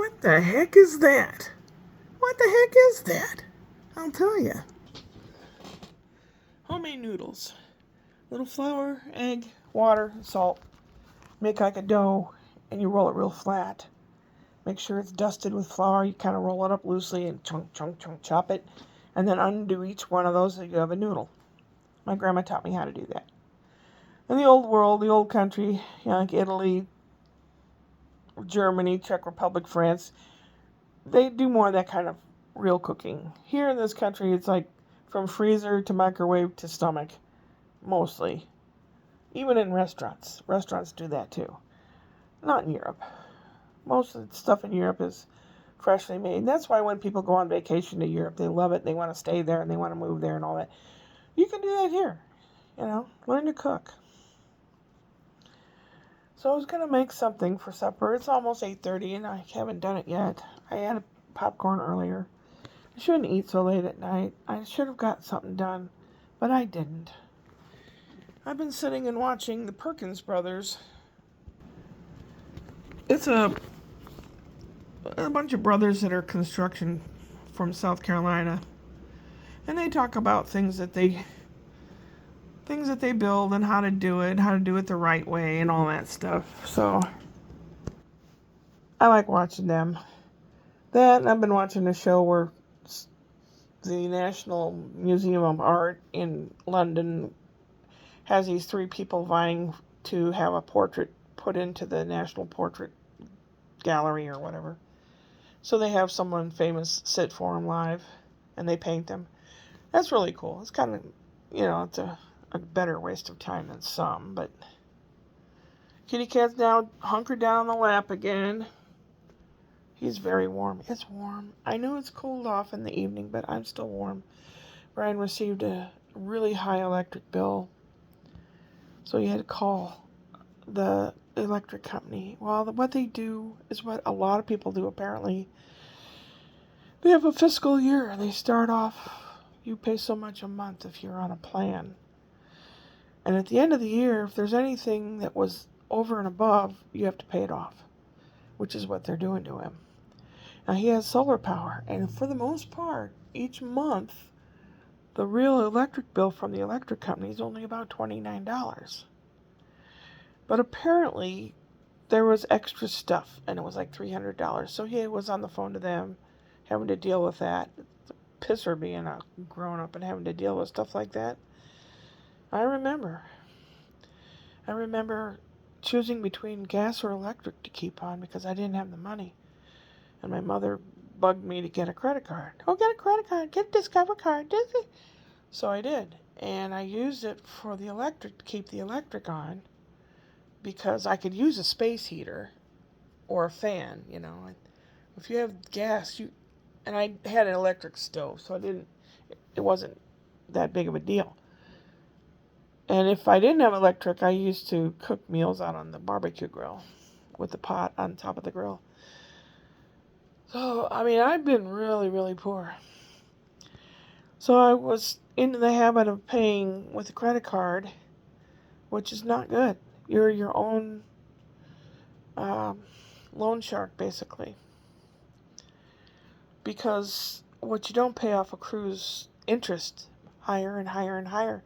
What the heck is that? What the heck is that? I'll tell you. Homemade noodles. Little flour, egg, water, salt. Make like a dough, and you roll it real flat. Make sure it's dusted with flour. You kind of roll it up loosely and chop it. And then undo each one of those so you have a noodle. My grandma taught me how to do that. In the old world, the old country, like Italy, Germany, Czech Republic, France, they do more of that kind of real cooking. Here in this country, it's like from freezer to microwave to stomach, mostly. Even in restaurants. Restaurants do that too. Not in Europe. Most of the stuff in Europe is freshly made. And that's why when people go on vacation to Europe, they love it. They want to stay there and they want to move there and all that. You can do that here. Learn to cook. So I was going to make something for supper. It's almost 8:30 and I haven't done it yet. I had popcorn earlier. I shouldn't eat so late at night. I should have got something done, but I didn't. I've been sitting and watching the Perkins Brothers. It's a bunch of brothers that are construction from South Carolina, and they talk about things that they build and how to do it the right way and all that stuff. So I like watching them. That, and I've been watching a show where the National Museum of Art in London has these three people vying to have a portrait put into the National Portrait Gallery or whatever. So they have someone famous sit for them live, and they paint them. That's really cool. It's kind of, it's a better waste of time than some, but Kitty Cat's now hunkered down on the lap again. He's very warm. It's warm. I knew it's cooled off in the evening, but I'm still warm. Brian received a really high electric bill, so he had to call the electric company. Well, what they do is what a lot of people do, apparently. They have a fiscal year. They start off, you pay so much a month if you're on a plan. And at the end of the year, if there's anything that was over and above, you have to pay it off, which is what they're doing to him. Now, he has solar power, and for the most part, each month, the real electric bill from the electric company is only about $29. But apparently, there was extra stuff, and it was like $300. So he was on the phone to them, having to deal with that. It's a pisser being a grown-up and having to deal with stuff like that. I remember choosing between gas or electric to keep on because I didn't have the money. And my mother bugged me to get a credit card. Oh, get a credit card. Get a Discover card. So I did. And I used it for the electric, to keep the electric on, because I could use a space heater or a fan, If you have gas, and I had an electric stove, so it wasn't that big of a deal. And if I didn't have electric, I used to cook meals out on the barbecue grill with the pot on top of the grill. So, I've been really, really poor. So I was into the habit of paying with a credit card, which is not good. You're your own loan shark, basically. Because what you don't pay off accrues interest higher and higher and higher.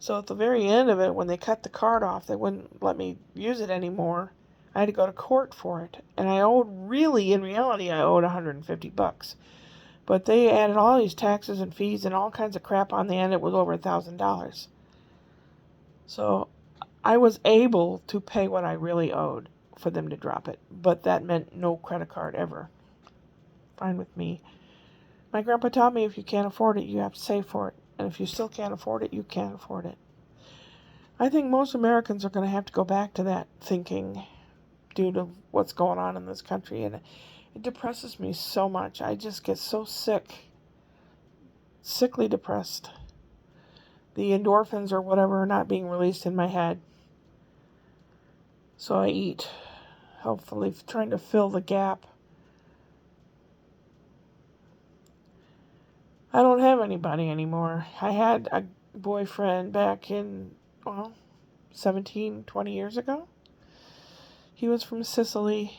So at the very end of it, when they cut the card off, they wouldn't let me use it anymore. I had to go to court for it. And in reality, I owed $150. But they added all these taxes and fees and all kinds of crap on the end. It was over $1,000. So I was able to pay what I really owed for them to drop it. But that meant no credit card ever. Fine with me. My grandpa taught me if you can't afford it, you have to save for it. And if you still can't afford it, you can't afford it. I think most Americans are going to have to go back to that thinking due to what's going on in this country. And it depresses me so much. I just get so sickly depressed. The endorphins or whatever are not being released in my head. So I eat, hopefully trying to fill the gap. I don't have anybody anymore. I had a boyfriend back in, 17, 20 years ago. He was from Sicily.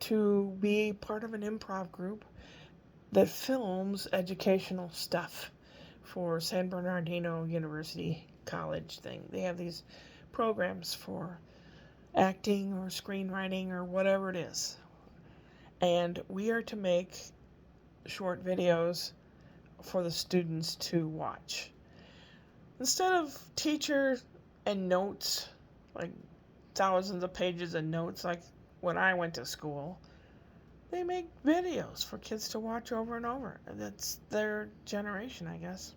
to be part of an improv group that films educational stuff for San Bernardino University College thing. They have these programs for acting or screenwriting or whatever it is. And we are to make short videos for the students to watch. Instead of teacher and notes, like thousands of pages of notes like when I went to school, they make videos for kids to watch over and over. That's their generation, I guess.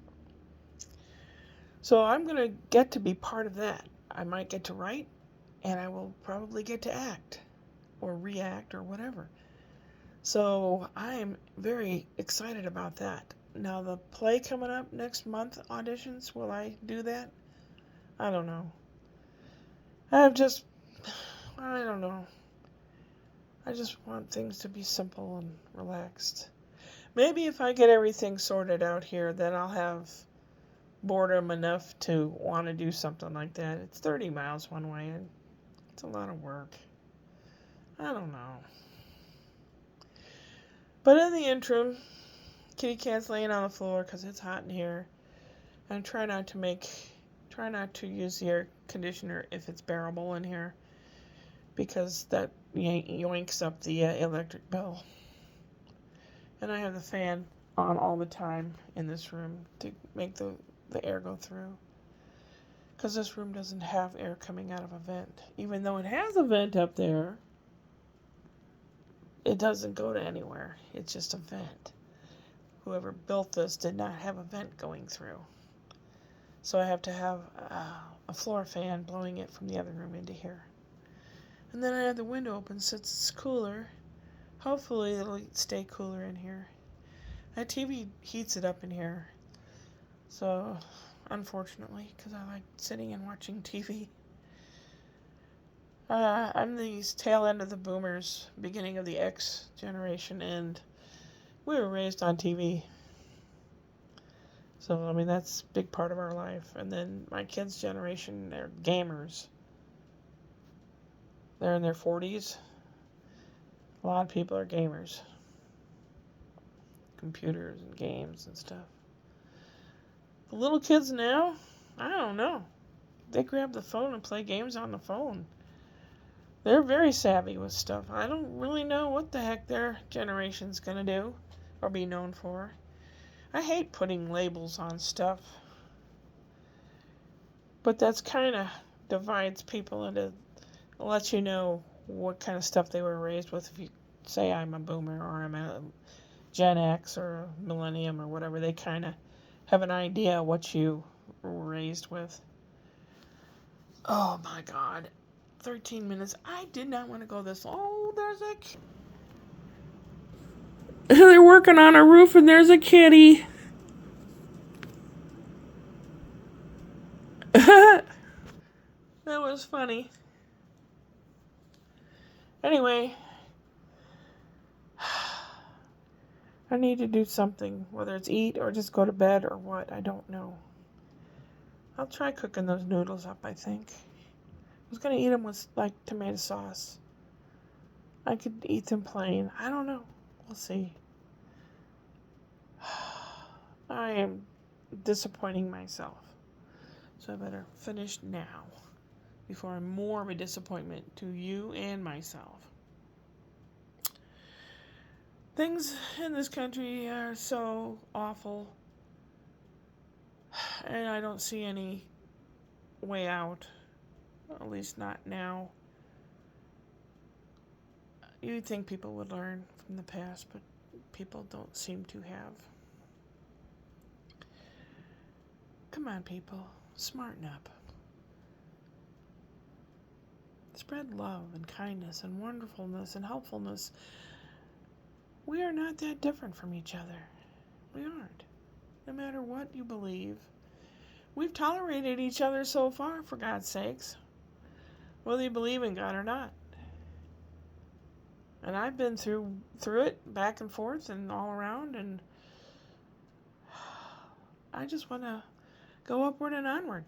So I'm going to get to be part of that. I might get to write, and I will probably get to act or react or whatever. So I am very excited about that. Now the play coming up next month, auditions, will I do that? I don't know. I don't know. I just want things to be simple and relaxed. Maybe if I get everything sorted out here, then I'll have boredom enough to want to do something like that. It's 30 miles one way, and it's a lot of work. I don't know. But in the interim, kitty cat's laying on the floor because it's hot in here. And try not to use the air conditioner if it's bearable in here, because that yoinks up the electric bill. And I have the fan on all the time in this room to make the air go through. Because this room doesn't have air coming out of a vent. Even though it has a vent up there, it doesn't go to anywhere. It's just a vent. Whoever built this did not have a vent going through. So I have to have a floor fan blowing it from the other room into here. And then I have the window open so it's cooler. Hopefully it'll stay cooler in here. That TV heats it up in here. So, unfortunately, because I like sitting and watching TV. I'm the tail end of the boomers, beginning of the X generation, and we were raised on TV. So, I mean, that's a big part of our life. And then my kids' generation, they're gamers. They're in their 40s. A lot of people are gamers. Computers and games and stuff. The little kids now, I don't know. They grab the phone and play games on the phone. They're very savvy with stuff. I don't really know what the heck their generation's going to do or be known for. I hate putting labels on stuff. But that's kind of divides people into, lets you know what kind of stuff they were raised with. If you say I'm a boomer or I'm a Gen X or a millennium or whatever, they kind of have an idea what you were raised with. Oh my God. 13 minutes. I did not want to go this long. Oh, there's a they're working on a roof and there's a kitty. That was funny. Anyway, I need to do something, whether it's eat or just go to bed or what, I don't know. I'll try cooking those noodles up, I think. I was going to eat them with, like, tomato sauce. I could eat them plain. I don't know. We'll see. I am disappointing myself. So I better finish now before I'm more of a disappointment to you and myself. Things in this country are so awful, and I don't see any way out, at least not now. You'd think people would learn from the past, but people don't seem to have. Come on, people, smarten up. Spread love and kindness and wonderfulness and helpfulness. We are not that different from each other. We aren't. No matter what you believe. We've tolerated each other so far, for God's sakes. Whether you believe in God or not. And I've been through it, back and forth and all around, and I just want to go upward and onward.